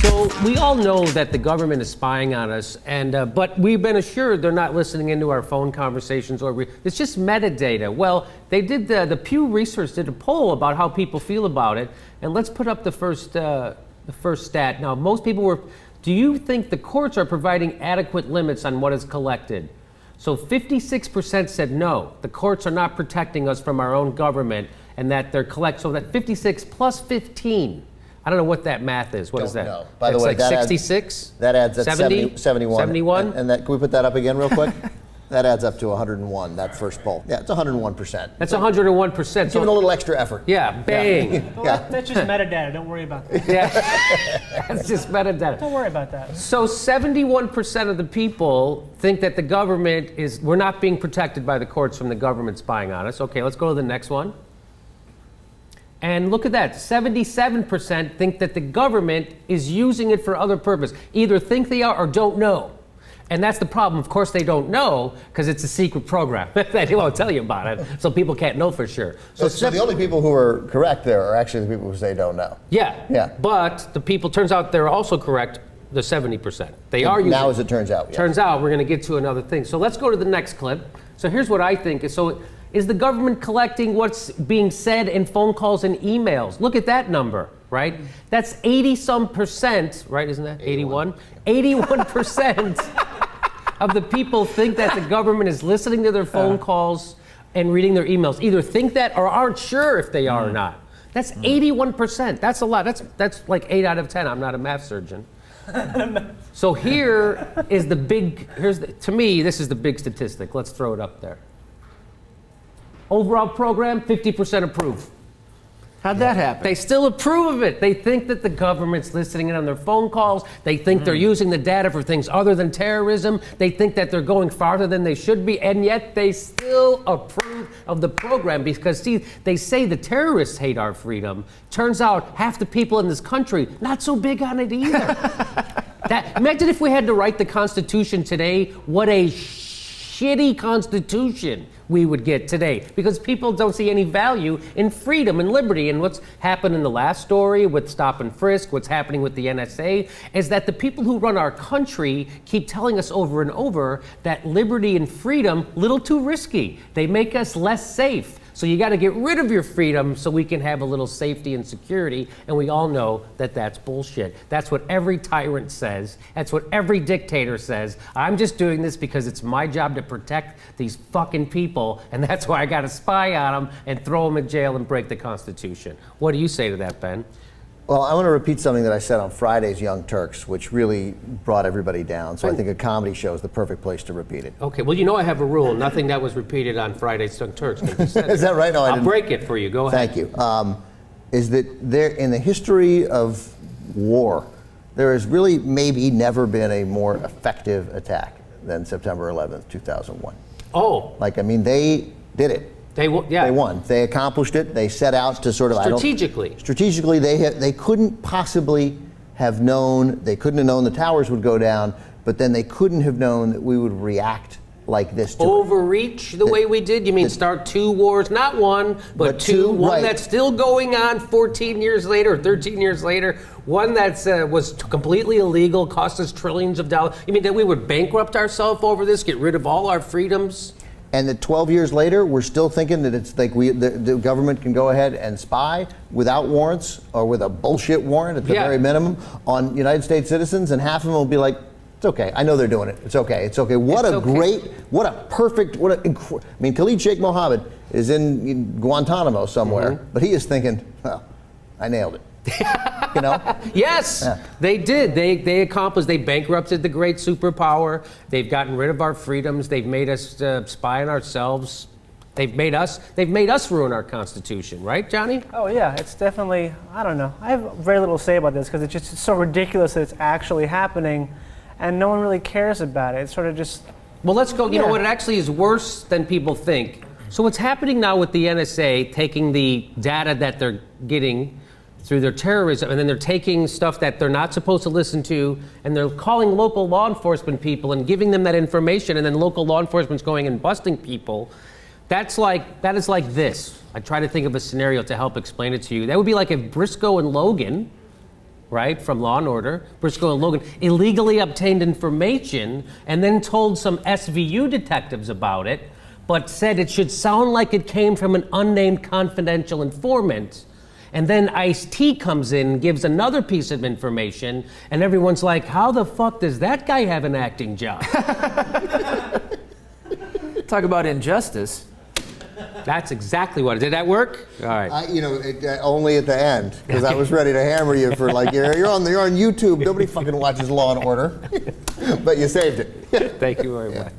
So we all know that the government is spying on us, and but we've been assured they're not listening into our phone conversations it's just metadata. Well, they did the Pew Research did a poll about how people feel about it, and let's put up the first stat. Now, most people were, do you think the courts are providing adequate limits on what is collected? So 56% said no, the courts are not protecting us from our own government, and that they're so that 56 plus 15. I don't know what that math is. What is that? No. By the way, like that 66? That adds at 70? 71. 71? And that, can we put that up again real quick? That adds up to 101, that first poll. Yeah, it's 101%. That's 101%. Give it a little extra effort. Yeah, bang. Yeah. Well, that's just metadata. Don't worry about that. Yeah, that's just metadata. Don't worry about that. So 71% of the people think that the government we're not being protected by the courts from the government spying on us. Okay, let's go to the next one. And look at that, 77% think that the government is using it for other purpose. Either think they are or don't know. And that's the problem. Of course they don't know because it's a secret program. They won't tell you about it, so people can't know for sure. So the only people who are correct there are actually the people who say don't know. Yeah. But the people, turns out they're also correct, the 70%. They are using it. Now as it turns out, yes. Turns out we're going to get to another thing. So let's go to the next clip. So here's what I think. Is the government collecting what's being said in phone calls and emails? Look at that number, right? That's 80-some%, right? Isn't that 81? 81% of the people think that the government is listening to their phone calls and reading their emails. Either think that or aren't sure if they are or not. That's 81%. That's a lot. That's like 8 out of 10. I'm not a math surgeon. So here is the big, to me, this is the big statistic. Let's throw it up there. Overall program, 50% approve. How'd that happen? They still approve of it. They think that the government's listening in on their phone calls. They think they're using the data for things other than terrorism. They think that they're going farther than they should be, and yet they still approve of the program because, see, they say the terrorists hate our freedom. Turns out half the people in this country, not so big on it either. Imagine if we had to write the Constitution today, what a shitty Constitution we would get today, because people don't see any value in freedom and liberty. And what's happened in the last story with stop and frisk, what's happening with the NSA, is that the people who run our country keep telling us over and over that liberty and freedom, little too risky. They make us less safe. So you got to get rid of your freedom so we can have a little safety and security, and we all know that that's bullshit. That's what every tyrant says. That's what every dictator says. I'm just doing this because it's my job to protect these fucking people, and that's why I got to spy on them and throw them in jail and break the Constitution. What do you say to that, Ben? Well, I want to repeat something that I said on Friday's Young Turks, which really brought everybody down. So I think a comedy show is the perfect place to repeat it. Okay, well, you know I have a rule. Nothing that was repeated on Friday's Young Turks. Is that right? No, I didn't. I'll break it for you. Go ahead. Thank you. Is that there, in the history of war, there has really maybe never been a more effective attack than September 11th, 2001. Oh. Like, I mean, they did it. They won. They accomplished it. They set out to sort of strategically. They couldn't possibly have known. They couldn't have known the towers would go down, but then they couldn't have known that we would react like this to overreach the way we did. You mean start two wars, not one, but two. One right. That's still going on 14 years later, 13 years later. One that was completely illegal, cost us trillions of dollars. You mean that we would bankrupt ourselves over this, get rid of all our freedoms? And that 12 years later, we're still thinking that it's like the government can go ahead and spy without warrants or with a bullshit warrant at the very minimum on United States citizens, and half of them will be like, it's okay. I know they're doing it. It's okay. It's okay. What a perfect, I mean, Khalid Sheikh Mohammed is in Guantanamo somewhere, but he is thinking, well, I nailed it. You know? Yes, they did. They accomplished. They bankrupted the great superpower. They've gotten rid of our freedoms. They've made us spy on ourselves. They've made us ruin our Constitution, right, Johnny? Oh yeah, it's definitely. I don't know. I have very little to say about this because it's so ridiculous that it's actually happening, and no one really cares about it. It's sort of just. Well, let's go. You know what? It actually is worse than people think. So what's happening now with the NSA taking the data that they're getting through their terrorism, and then they're taking stuff that they're not supposed to listen to, and they're calling local law enforcement people and giving them that information, and then local law enforcement's going and busting people. That is like this. I try to think of a scenario to help explain it to you. That would be like if Briscoe and Logan, right, from Law and Order, Briscoe and Logan, illegally obtained information and then told some SVU detectives about it, but said it should sound like it came from an unnamed confidential informant. And then Ice-T comes in and gives another piece of information, and everyone's like, how the fuck does that guy have an acting job? Talk about injustice. That's exactly what. Did that work? All right. Only at the end, because I was ready to hammer you for like, you're on YouTube. Nobody fucking watches Law and Order. But you saved it. Thank you very much.